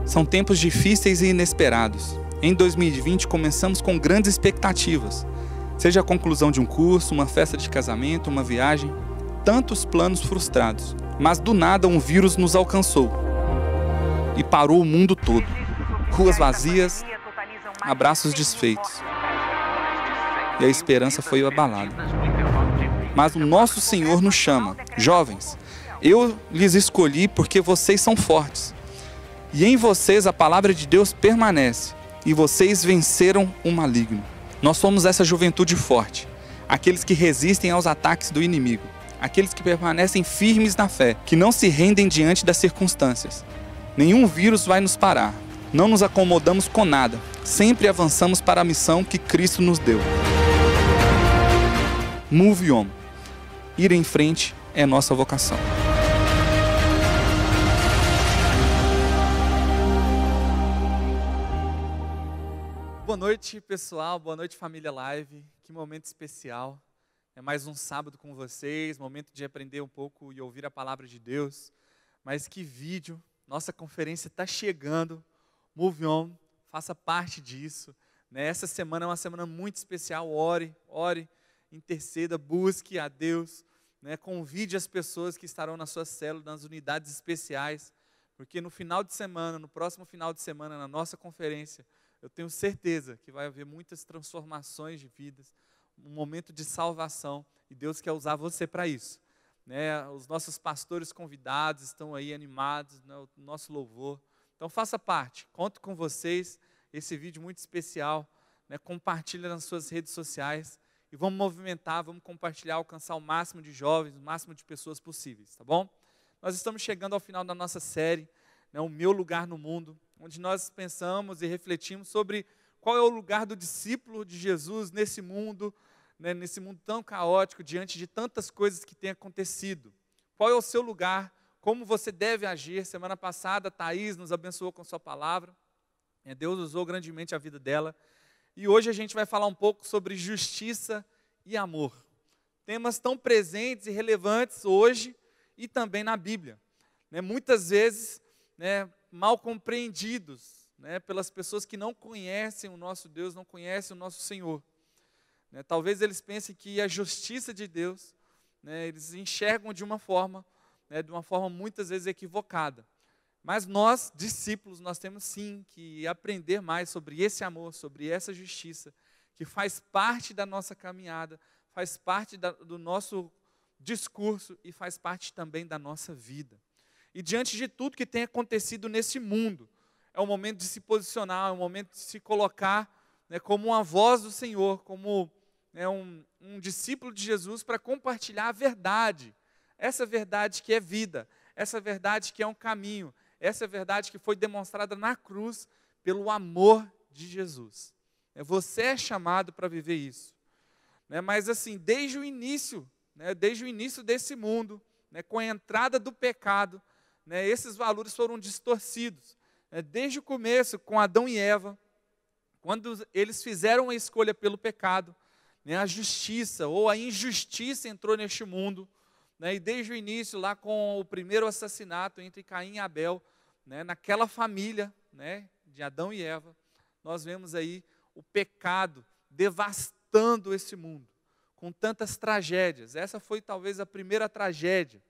São tempos difíceis e inesperados. Em 2020 começamos com grandes expectativas. Seja a conclusão de um curso, uma festa de casamento, uma viagem, tantos planos frustrados. Mas do nada um vírus nos alcançou e parou o mundo todo. Ruas vazias, abraços desfeitos. E a esperança foi abalada. Mas o nosso Senhor nos chama: jovens, eu lhes escolhi porque vocês são fortes. E em vocês a palavra de Deus permanece. E vocês venceram o maligno. Nós somos essa juventude forte. Aqueles que resistem aos ataques do inimigo. Aqueles que permanecem firmes na fé. Que não se rendem diante das circunstâncias. Nenhum vírus vai nos parar. Não nos acomodamos com nada. Sempre avançamos para a missão que Cristo nos deu. Move on. Ir em frente é nossa vocação. Boa noite, pessoal. Boa noite, família Live. Que momento especial. É mais um sábado com vocês, momento de aprender um pouco e ouvir a palavra de Deus. Mas que vídeo. Nossa conferência está chegando. Move on. Faça parte disso. Essa semana é uma semana muito especial. Ore, interceda, busque a Deus. Convide as pessoas que estarão nas suas células, nas unidades especiais. Porque no final de semana, no próximo final de semana, na nossa conferência, eu tenho certeza que vai haver muitas transformações de vidas, um momento de salvação, e Deus quer usar você para isso. Os nossos pastores convidados estão aí animados, o nosso louvor. Então faça parte, conto com vocês, esse vídeo muito especial, compartilha nas suas redes sociais, e vamos movimentar, vamos compartilhar, alcançar o máximo de jovens, o máximo de pessoas possíveis, tá bom? Nós estamos chegando ao final da nossa série, O Meu Lugar no Mundo, onde nós pensamos e refletimos sobre qual é o lugar do discípulo de Jesus nesse mundo tão caótico, diante de tantas coisas que têm acontecido. Qual é o seu lugar, como você deve agir. Semana passada, a Thaís nos abençoou com sua palavra, Deus usou grandemente a vida dela, e hoje a gente vai falar um pouco sobre justiça e amor. Temas tão presentes e relevantes hoje e também na Bíblia. Muitas vezes, mal compreendidos, pelas pessoas que não conhecem o nosso Deus, não conhecem o nosso Senhor. Talvez eles pensem que a justiça de Deus, eles enxergam de uma forma muitas vezes equivocada. Mas nós, discípulos, nós temos sim que aprender mais sobre esse amor, sobre essa justiça, que faz parte da nossa caminhada, faz parte do nosso discurso e faz parte também da nossa vida. E diante de tudo que tem acontecido nesse mundo, é o momento de se posicionar, é o momento de se colocar como uma voz do Senhor, como um discípulo de Jesus para compartilhar a verdade. Essa verdade que é vida, essa verdade que é um caminho, essa verdade que foi demonstrada na cruz pelo amor de Jesus. Você é chamado para viver isso. Mas assim, desde o início desse mundo, com a entrada do pecado, esses valores foram distorcidos. Desde o começo, com Adão e Eva, quando eles fizeram a escolha pelo pecado, a justiça ou a injustiça entrou neste mundo, e desde o início, lá com o primeiro assassinato entre Caim e Abel, naquela família de Adão e Eva, nós vemos aí o pecado devastando esse mundo, com tantas tragédias. Essa foi talvez a primeira tragédia,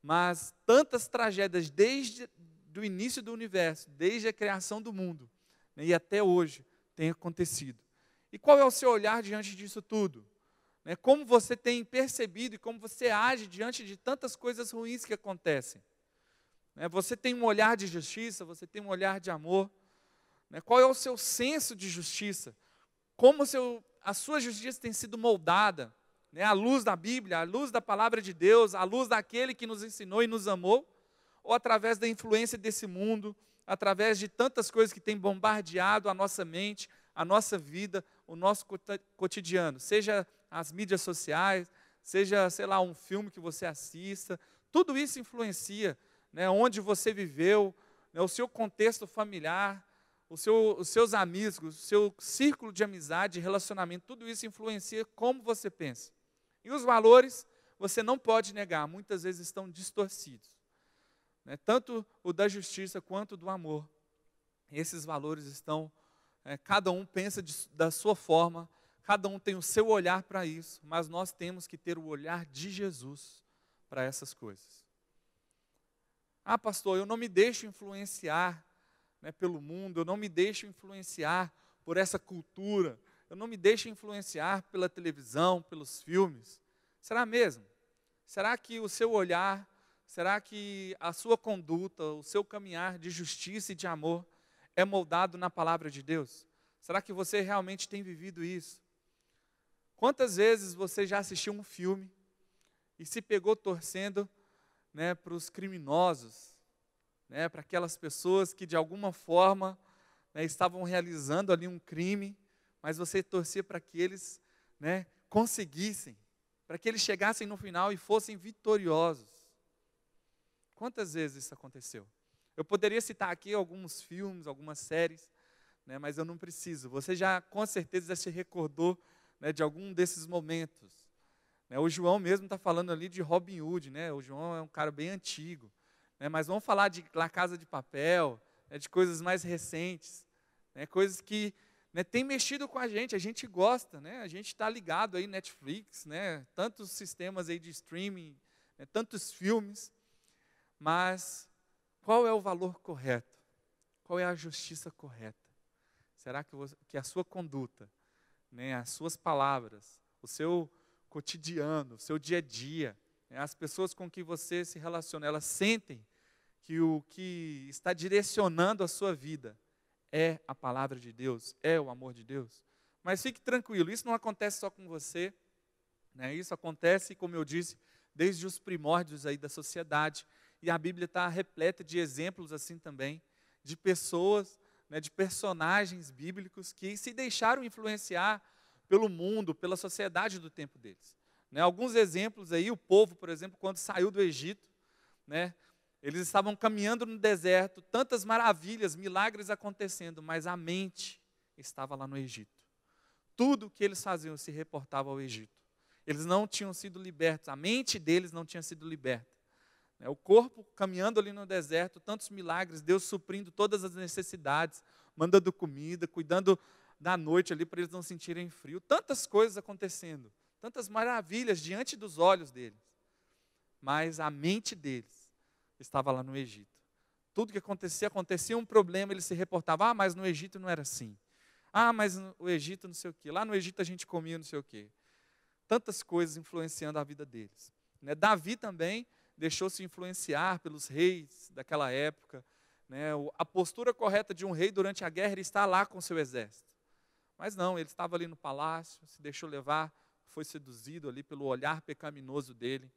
mas tantas tragédias desde o início do universo, desde a criação do mundo, e até hoje tem acontecido. E qual é o seu olhar diante disso tudo? Como você tem percebido e como você age diante de tantas coisas ruins que acontecem? Você tem um olhar de justiça, você tem um olhar de amor? Qual é o seu senso de justiça? Como a sua justiça tem sido moldada? À luz da Bíblia, à luz da palavra de Deus, à luz daquele que nos ensinou e nos amou? Ou através da influência desse mundo, através de tantas coisas que têm bombardeado a nossa mente, a nossa vida, o nosso cotidiano? Seja as mídias sociais, seja, um filme que você assista, tudo isso influencia, onde você viveu, o seu contexto familiar, os seus amigos, o seu círculo de amizade, relacionamento, tudo isso influencia como você pensa. E os valores, você não pode negar, muitas vezes estão distorcidos. Tanto o da justiça quanto o do amor. Esses valores estão, cada um pensa da sua forma, cada um tem o seu olhar para isso, mas nós temos que ter o olhar de Jesus para essas coisas. Ah, pastor, eu não me deixo influenciar, né, pelo mundo, eu não me deixo influenciar por essa cultura, eu não me deixo influenciar pela televisão, pelos filmes. Será mesmo? Será que o seu olhar, será que a sua conduta, o seu caminhar de justiça e de amor é moldado na palavra de Deus? Será que você realmente tem vivido isso? Quantas vezes você já assistiu um filme e se pegou torcendo, né, para os criminosos, né, para aquelas pessoas que de alguma forma, né, estavam realizando ali um crime, mas você torcia para que eles, né, conseguissem, para que eles chegassem no final e fossem vitoriosos? Quantas vezes isso aconteceu? Eu poderia citar aqui alguns filmes, algumas séries, né, mas eu não preciso. Você já, com certeza, já se recordou, né, de algum desses momentos. O João mesmo está falando ali de Robin Hood, né? O João é um cara bem antigo, né? Mas vamos falar de La Casa de Papel, né, de coisas mais recentes, né, coisas que, né, tem mexido com a gente gosta, né? A gente está ligado aí, Netflix, né, tantos sistemas aí de streaming, né, tantos filmes, mas qual é o valor correto? Qual é a justiça correta? Será que a sua conduta, né, as suas palavras, o seu cotidiano, o seu dia a dia, né, as pessoas com que você se relaciona, elas sentem que o que está direcionando a sua vida é a palavra de Deus, é o amor de Deus? Mas fique tranquilo, isso não acontece só com você, né, isso acontece, como eu disse, desde os primórdios aí da sociedade, e a Bíblia está repleta de exemplos assim também, de pessoas, né, de personagens bíblicos que se deixaram influenciar pelo mundo, pela sociedade do tempo deles. Né, alguns exemplos aí, o povo, por exemplo, quando saiu do Egito, né, eles estavam caminhando no deserto, tantas maravilhas, milagres acontecendo, mas a mente estava lá no Egito. Tudo o que eles faziam se reportava ao Egito. Eles não tinham sido libertos, a mente deles não tinha sido liberta. O corpo caminhando ali no deserto, tantos milagres, Deus suprindo todas as necessidades, mandando comida, cuidando da noite ali para eles não sentirem frio, tantas coisas acontecendo, tantas maravilhas diante dos olhos deles, mas a mente deles estava lá no Egito. Tudo que acontecia um problema, eles se reportavam, mas no Egito não era assim, mas o Egito não sei o quê, lá no Egito a gente comia não sei o quê, tantas coisas influenciando a vida deles. Davi também deixou-se influenciar pelos reis daquela época, a postura correta de um rei durante a guerra era estar lá com seu exército. Mas não, ele estava ali no palácio, se deixou levar, foi seduzido ali pelo olhar pecaminoso dele,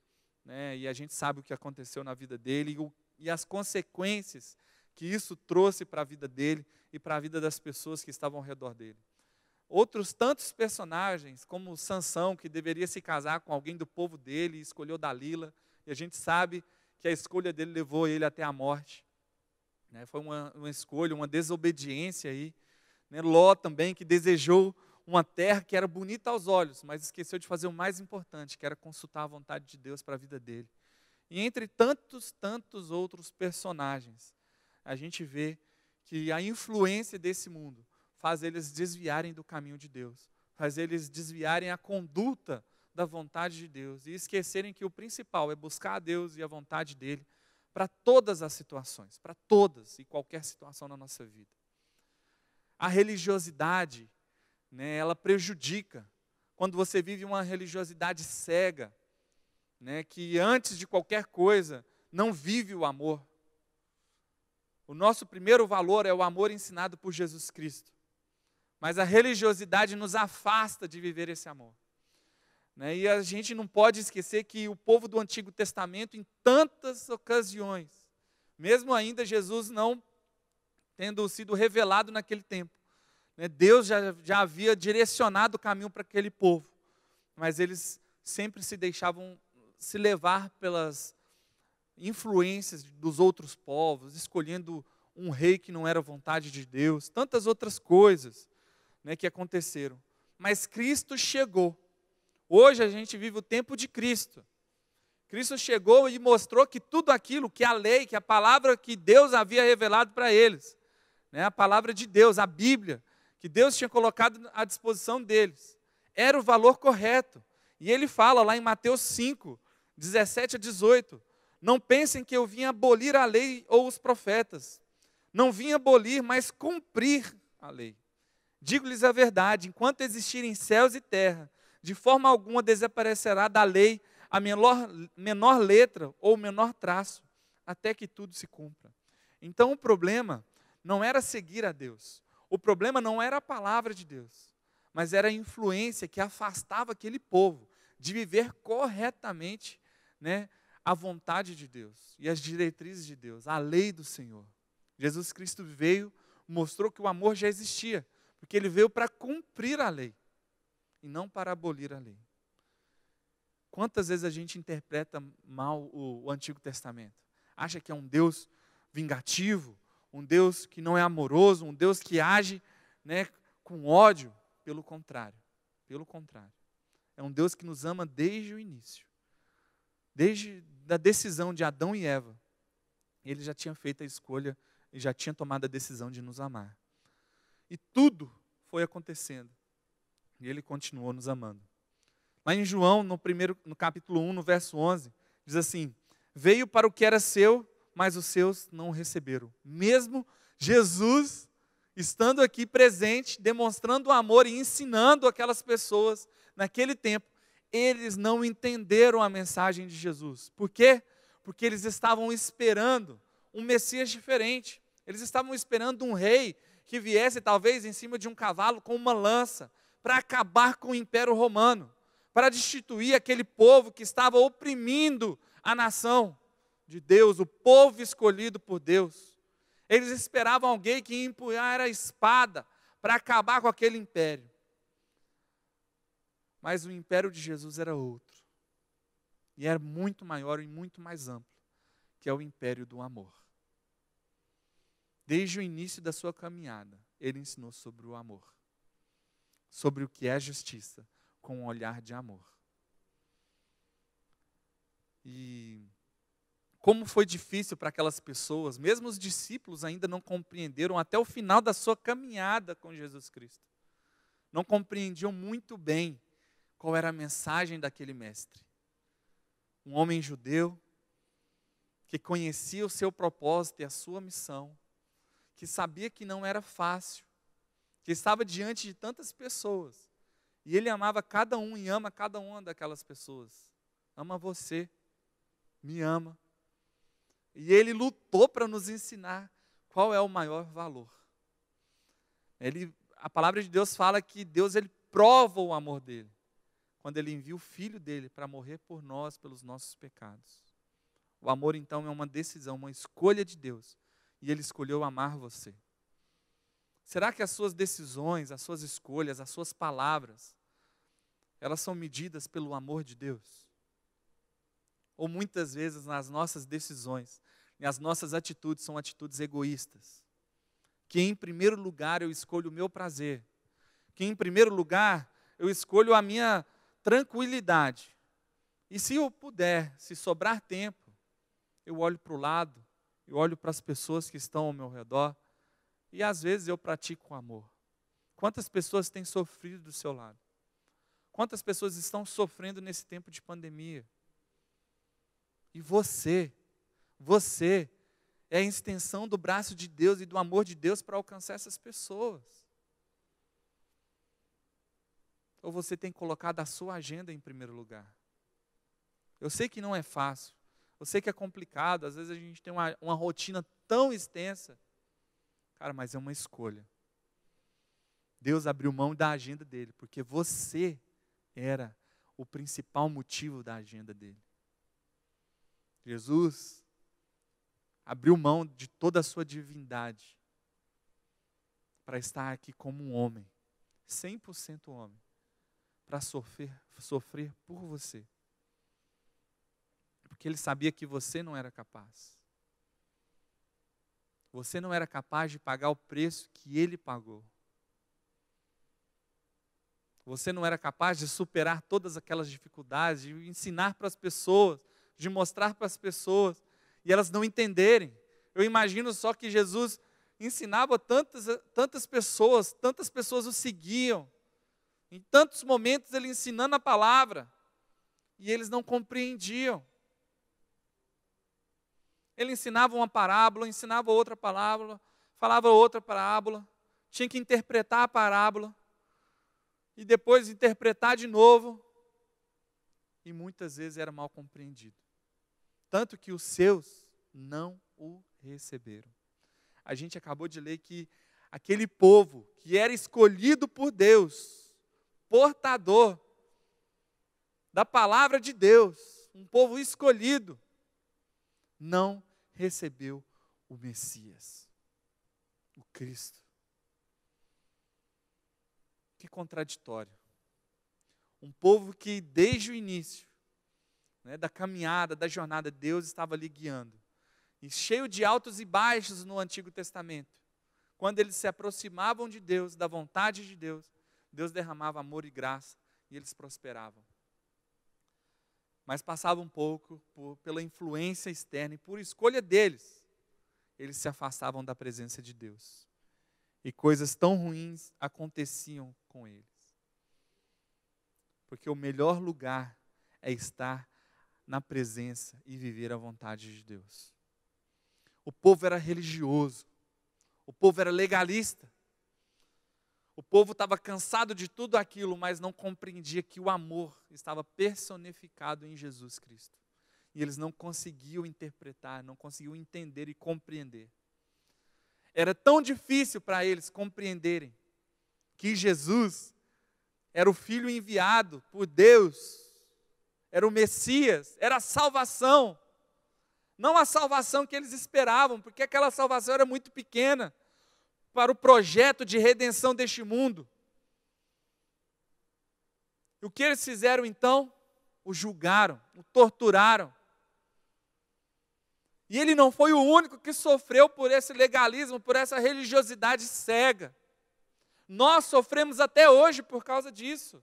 e a gente sabe o que aconteceu na vida dele e as consequências que isso trouxe para a vida dele e para a vida das pessoas que estavam ao redor dele. Outros tantos personagens, como Sansão, que deveria se casar com alguém do povo dele e escolheu Dalila, e a gente sabe que a escolha dele levou ele até a morte. Foi uma escolha, uma desobediência aí. Ló também, que desejou uma terra que era bonita aos olhos, mas esqueceu de fazer o mais importante, que era consultar a vontade de Deus para a vida dele. E entre tantos outros personagens, a gente vê que a influência desse mundo faz eles desviarem do caminho de Deus, faz eles desviarem a conduta da vontade de Deus e esquecerem que o principal é buscar a Deus e a vontade dele para todas as situações, para todas e qualquer situação na nossa vida. A religiosidade, ela prejudica. Quando você vive uma religiosidade cega, que antes de qualquer coisa não vive o amor. O nosso primeiro valor é o amor ensinado por Jesus Cristo. Mas a religiosidade nos afasta de viver esse amor. E a gente não pode esquecer que o povo do Antigo Testamento, em tantas ocasiões, mesmo ainda Jesus não tendo sido revelado naquele tempo, Deus já havia direcionado o caminho para aquele povo, mas eles sempre se deixavam se levar pelas influências dos outros povos, escolhendo um rei que não era vontade de Deus, tantas outras coisas, que aconteceram. Mas Cristo chegou. Hoje a gente vive o tempo de Cristo. Cristo chegou e mostrou que tudo aquilo, que a lei, que a palavra que Deus havia revelado para eles, né? A palavra de Deus, a Bíblia, que Deus tinha colocado à disposição deles. Era o valor correto. E ele fala lá em Mateus 5, 17 a 18, não pensem que eu vim abolir a lei ou os profetas. Não vim abolir, mas cumprir a lei. Digo-lhes a verdade, enquanto existirem céus e terra, de forma alguma desaparecerá da lei a menor letra ou menor traço, até que tudo se cumpra. Então o problema não era seguir a Deus. O problema não era a palavra de Deus, mas era a influência que afastava aquele povo de viver corretamente, né, a vontade de Deus e as diretrizes de Deus, a lei do Senhor. Jesus Cristo veio, mostrou que o amor já existia, porque ele veio para cumprir a lei e não para abolir a lei. Quantas vezes a gente interpreta mal o Antigo Testamento? Acha que é um Deus vingativo, um Deus que não é amoroso, um Deus que age, né, com ódio. Pelo contrário. É um Deus que nos ama desde o início. Desde a decisão de Adão e Eva. Ele já tinha feito a escolha e já tinha tomado a decisão de nos amar. E tudo foi acontecendo. E ele continuou nos amando. Lá em João, no capítulo 1, no verso 11, diz assim: veio para o que era seu, mas os seus não o receberam. Mesmo Jesus estando aqui presente, demonstrando o amor e ensinando aquelas pessoas naquele tempo, eles não entenderam a mensagem de Jesus. Por quê? Porque eles estavam esperando um Messias diferente. Eles estavam esperando um rei que viesse talvez em cima de um cavalo com uma lança para acabar com o Império Romano, para destituir aquele povo que estava oprimindo a nação de Deus, o povo escolhido por Deus. Eles esperavam alguém que ia empunhar a espada para acabar com aquele império. Mas o império de Jesus era outro. E era muito maior e muito mais amplo, que é o império do amor. Desde o início da sua caminhada, ele ensinou sobre o amor. Sobre o que é justiça, com um olhar de amor. E como foi difícil para aquelas pessoas, mesmo os discípulos ainda não compreenderam até o final da sua caminhada com Jesus Cristo. Não compreendiam muito bem qual era a mensagem daquele mestre. Um homem judeu que conhecia o seu propósito e a sua missão, que sabia que não era fácil, que estava diante de tantas pessoas, e ele amava cada um e ama cada uma daquelas pessoas. Ama você, me ama. E ele lutou para nos ensinar qual é o maior valor. A palavra de Deus fala que Deus ele prova o amor dele, quando ele envia o Filho dele para morrer por nós, pelos nossos pecados. O amor então é uma decisão, uma escolha de Deus, e ele escolheu amar você. Será que as suas decisões, as suas escolhas, as suas palavras, elas são medidas pelo amor de Deus? Ou muitas vezes nas nossas decisões e as nossas atitudes são atitudes egoístas? Que em primeiro lugar eu escolho o meu prazer. Que em primeiro lugar eu escolho a minha tranquilidade. E se eu puder, se sobrar tempo, eu olho para o lado, eu olho para as pessoas que estão ao meu redor e às vezes eu pratico o amor. Quantas pessoas têm sofrido do seu lado? Quantas pessoas estão sofrendo nesse tempo de pandemia? E você é a extensão do braço de Deus e do amor de Deus para alcançar essas pessoas. Ou você tem colocado a sua agenda em primeiro lugar? Eu sei que não é fácil, eu sei que é complicado, às vezes a gente tem uma rotina tão extensa. Cara, mas é uma escolha. Deus abriu mão da agenda dele, porque você era o principal motivo da agenda dele. Jesus abriu mão de toda a sua divindade para estar aqui como um homem, 100% homem, para sofrer por você. Porque ele sabia que você não era capaz. Você não era capaz de pagar o preço que ele pagou. Você não era capaz de superar todas aquelas dificuldades, de ensinar para as pessoas, de mostrar para as pessoas, e elas não entenderem. Eu imagino só que Jesus ensinava tantas pessoas o seguiam. Em tantos momentos ele ensinando a palavra, e eles não compreendiam. Ele ensinava uma parábola, ensinava outra parábola, falava outra parábola, tinha que interpretar a parábola, e depois interpretar de novo, e muitas vezes era mal compreendido. Tanto que os seus não o receberam. A gente acabou de ler que aquele povo que era escolhido por Deus, portador da palavra de Deus, um povo escolhido, não recebeu o Messias, o Cristo. Que contraditório. Um povo que desde o início, da caminhada, da jornada, Deus estava ali guiando. E cheio de altos e baixos no Antigo Testamento. Quando eles se aproximavam de Deus, da vontade de Deus, Deus derramava amor e graça e eles prosperavam. Mas passava um pouco pela influência externa e por escolha deles, eles se afastavam da presença de Deus. E coisas tão ruins aconteciam com eles. Porque o melhor lugar é estar na presença e viver a vontade de Deus. O povo era religioso, o povo era legalista, o povo estava cansado de tudo aquilo, mas não compreendia que o amor estava personificado em Jesus Cristo. E eles não conseguiam interpretar, não conseguiam entender e compreender. Era tão difícil para eles compreenderem que Jesus era o Filho enviado por Deus, era o Messias, era a salvação. Não a salvação que eles esperavam, porque aquela salvação era muito pequena para o projeto de redenção deste mundo. E o que eles fizeram então? O julgaram, o torturaram. E ele não foi o único que sofreu por esse legalismo, por essa religiosidade cega. Nós sofremos até hoje por causa disso.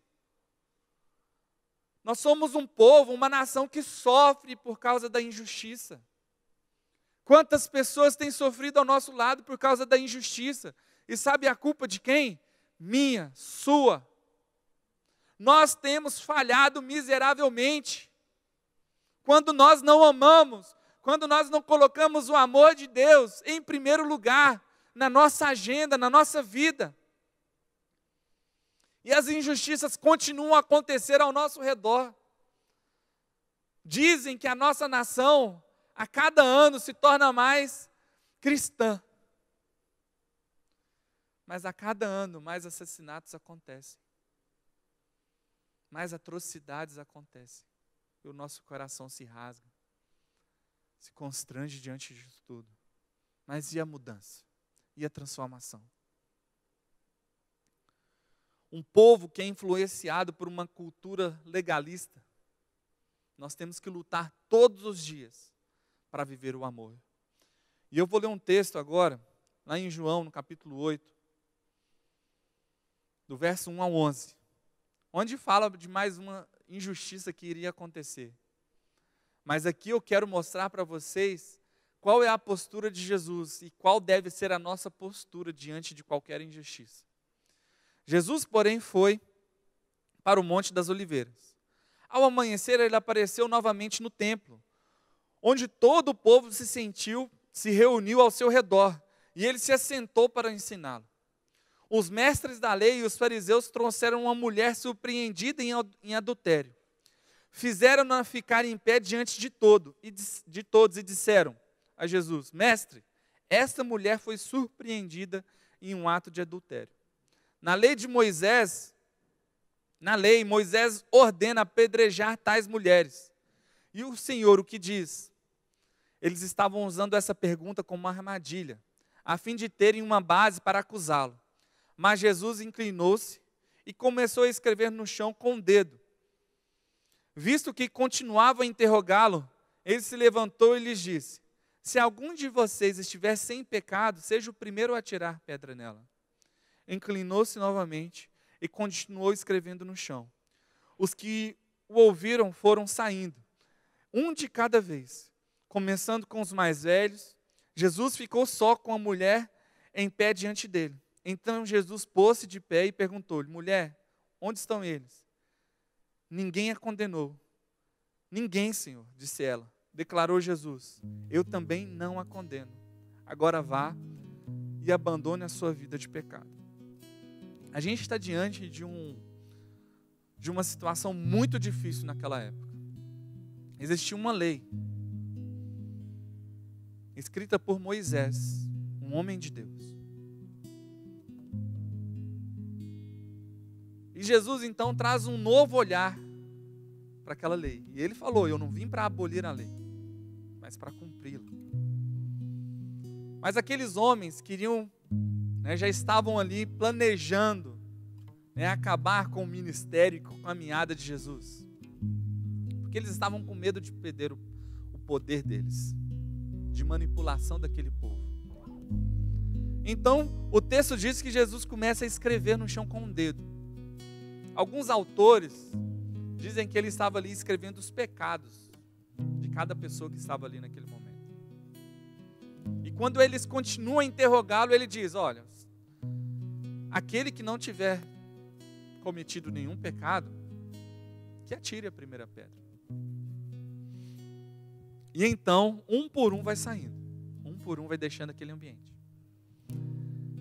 Nós somos um povo, uma nação que sofre por causa da injustiça. Quantas pessoas têm sofrido ao nosso lado por causa da injustiça? E sabe a culpa de quem? Minha, sua. Nós temos falhado miseravelmente. Quando nós não amamos, quando nós não colocamos o amor de Deus em primeiro lugar, na nossa agenda, na nossa vida. E as injustiças continuam a acontecer ao nosso redor. Dizem que a nossa nação, a cada ano, se torna mais cristã. Mas a cada ano, mais assassinatos acontecem. Mais atrocidades acontecem. E o nosso coração se rasga. Se constrange diante disso tudo. Mas e a mudança? E a transformação? Um povo que é influenciado por uma cultura legalista, nós temos que lutar todos os dias para viver o amor. E eu vou ler um texto agora, lá em João, no capítulo 8, do verso 1 ao 11, onde fala de mais uma injustiça que iria acontecer. Mas aqui eu quero mostrar para vocês qual é a postura de Jesus e qual deve ser a nossa postura diante de qualquer injustiça. Jesus, porém, foi para o Monte das Oliveiras. Ao amanhecer, ele apareceu novamente no templo, onde todo o povo se reuniu ao seu redor, e ele se assentou para ensiná-lo. Os mestres da lei e os fariseus trouxeram uma mulher surpreendida em adultério. Fizeram-na ficar em pé diante de todos e disseram a Jesus: Mestre, esta mulher foi surpreendida em um ato de adultério. Na lei, Moisés ordena apedrejar tais mulheres. E o Senhor o que diz? Eles estavam usando essa pergunta como uma armadilha, a fim de terem uma base para acusá-lo. Mas Jesus inclinou-se e começou a escrever no chão com o dedo. Visto que continuavam a interrogá-lo, ele se levantou e lhes disse: Se algum de vocês estiver sem pecado, seja o primeiro a atirar pedra nela. Inclinou-se novamente e continuou escrevendo no chão. Os que o ouviram foram saindo, um de cada vez, começando com os mais velhos. Jesus ficou só com a mulher em pé diante dele. Então Jesus pôs-se de pé e perguntou-lhe: mulher, onde estão eles? Ninguém a condenou. Ninguém, Senhor, disse ela. Declarou Jesus: eu também não a condeno. Agora vá e abandone a sua vida de pecado. A gente está diante de uma situação muito difícil naquela época. Existia uma lei escrita por Moisés, um homem de Deus. E Jesus então traz um novo olhar para aquela lei. E ele falou: eu não vim para abolir a lei, mas para cumpri-la. Mas aqueles homens queriam, já estavam ali planejando, acabar com o ministério e com a caminhada de Jesus. Porque eles estavam com medo de perder o poder deles, de manipulação daquele povo. Então, o texto diz que Jesus começa a escrever no chão com um dedo. Alguns autores dizem que ele estava ali escrevendo os pecados de cada pessoa que estava ali naquele momento. E quando eles continuam a interrogá-lo, ele diz: olha, aquele que não tiver cometido nenhum pecado, que atire a primeira pedra. E então, um por um vai saindo. Um por um vai deixando aquele ambiente.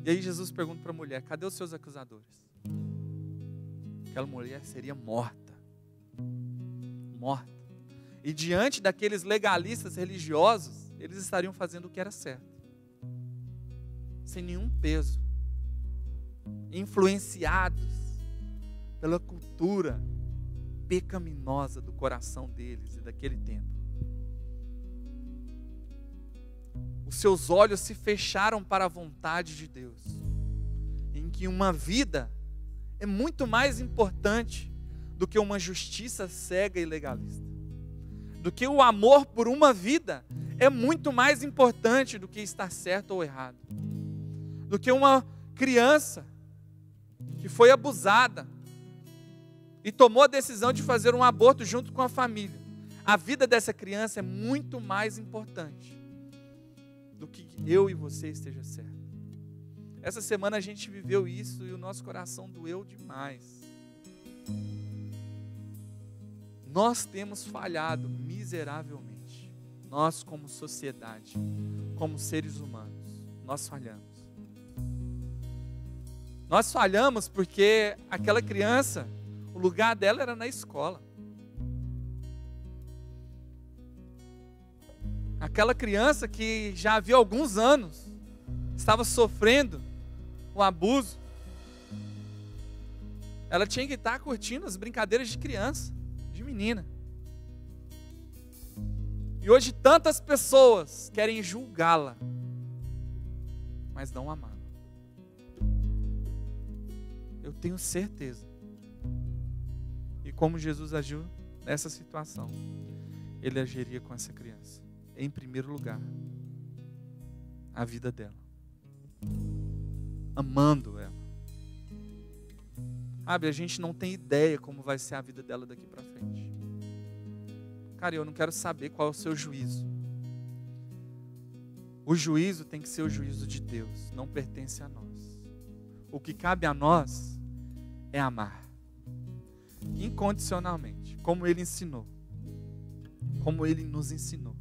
E aí Jesus pergunta para a mulher: cadê os seus acusadores? Aquela mulher seria morta. Morta. E diante daqueles legalistas religiosos, eles estariam fazendo o que era certo. Sem nenhum peso. Influenciados pela cultura pecaminosa do coração deles e daquele tempo. Os seus olhos se fecharam para a vontade de Deus, em que uma vida é muito mais importante do que uma justiça cega e legalista. Do que o amor por uma vida é muito mais importante do que estar certo ou errado. Do que uma criança que foi abusada e tomou a decisão de fazer um aborto junto com a família. A vida dessa criança é muito mais importante do que eu e você esteja certo. Essa semana a gente viveu isso e o nosso coração doeu demais. Nós temos falhado miseravelmente. Nós como sociedade, como seres humanos, nós falhamos. Nós falhamos porque aquela criança, o lugar dela era na escola. Aquela criança que já havia alguns anos estava sofrendo o abuso, ela tinha que estar curtindo as brincadeiras de criança, de menina. E hoje tantas pessoas querem julgá-la, mas não amá-la. Eu tenho certeza. E como Jesus agiu nessa situação, ele agiria com essa criança. Em primeiro lugar, a vida dela, amando ela. Sabe, a gente não tem ideia como vai ser a vida dela daqui para frente. Cara, eu não quero saber qual é o seu juízo. O juízo tem que ser o juízo de Deus, não pertence a nós. O que cabe a nós é amar, incondicionalmente, como Ele ensinou, como Ele nos ensinou.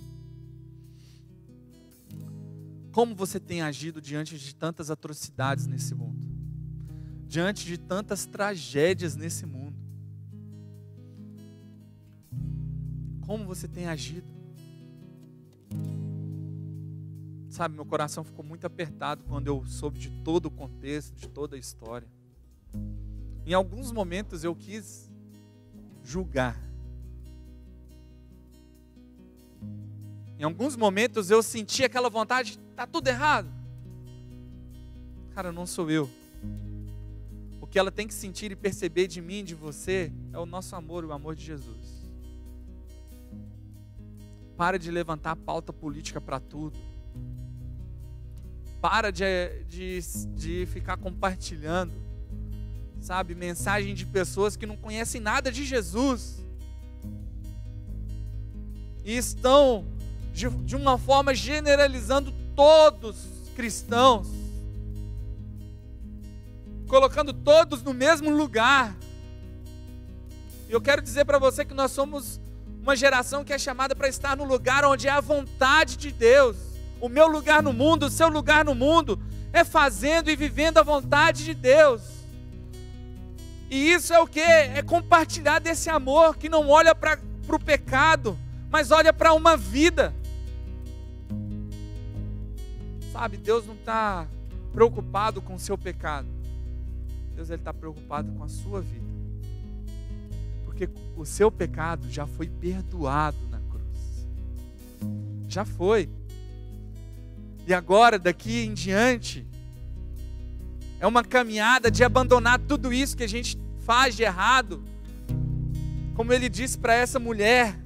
Como você tem agido diante de tantas atrocidades nesse mundo? Diante de tantas tragédias nesse mundo? Como você tem agido? Sabe, meu coração ficou muito apertado quando eu soube de todo o contexto, de toda a história. Em alguns momentos eu quis julgar. Em alguns momentos eu senti aquela vontade, está tudo errado. Cara, não sou eu. O que ela tem que sentir e perceber de mim e de você é o nosso amor, o amor de Jesus. Para de levantar pauta política para tudo. Para de ficar compartilhando, sabe, mensagem de pessoas que não conhecem nada de Jesus. E estão de uma forma generalizando todos cristãos colocando todos no mesmo lugar. E eu quero dizer para você que nós somos uma geração que é chamada para estar no lugar onde é a vontade de Deus. O meu lugar no mundo, o seu lugar no mundo, é fazendo e vivendo a vontade de Deus. E isso é o quê? É compartilhar desse amor que não olha para o pecado, mas olha para uma vida. Sabe, Deus não está preocupado com o seu pecado. Deus está preocupado com a sua vida. Porque o seu pecado já foi perdoado na cruz. Já foi. E agora, daqui em diante, é uma caminhada de abandonar tudo isso que a gente faz de errado. Como ele disse para essa mulher,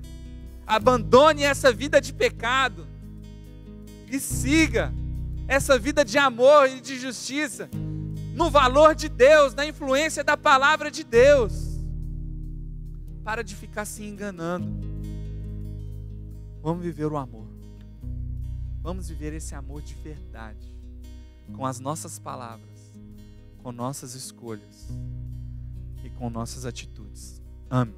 abandone essa vida de pecado e siga essa vida de amor e de justiça, no valor de Deus, na influência da palavra de Deus. Para de ficar se enganando. Vamos viver o amor. Vamos viver esse amor de verdade, com as nossas palavras, com nossas escolhas e com nossas atitudes. Ame.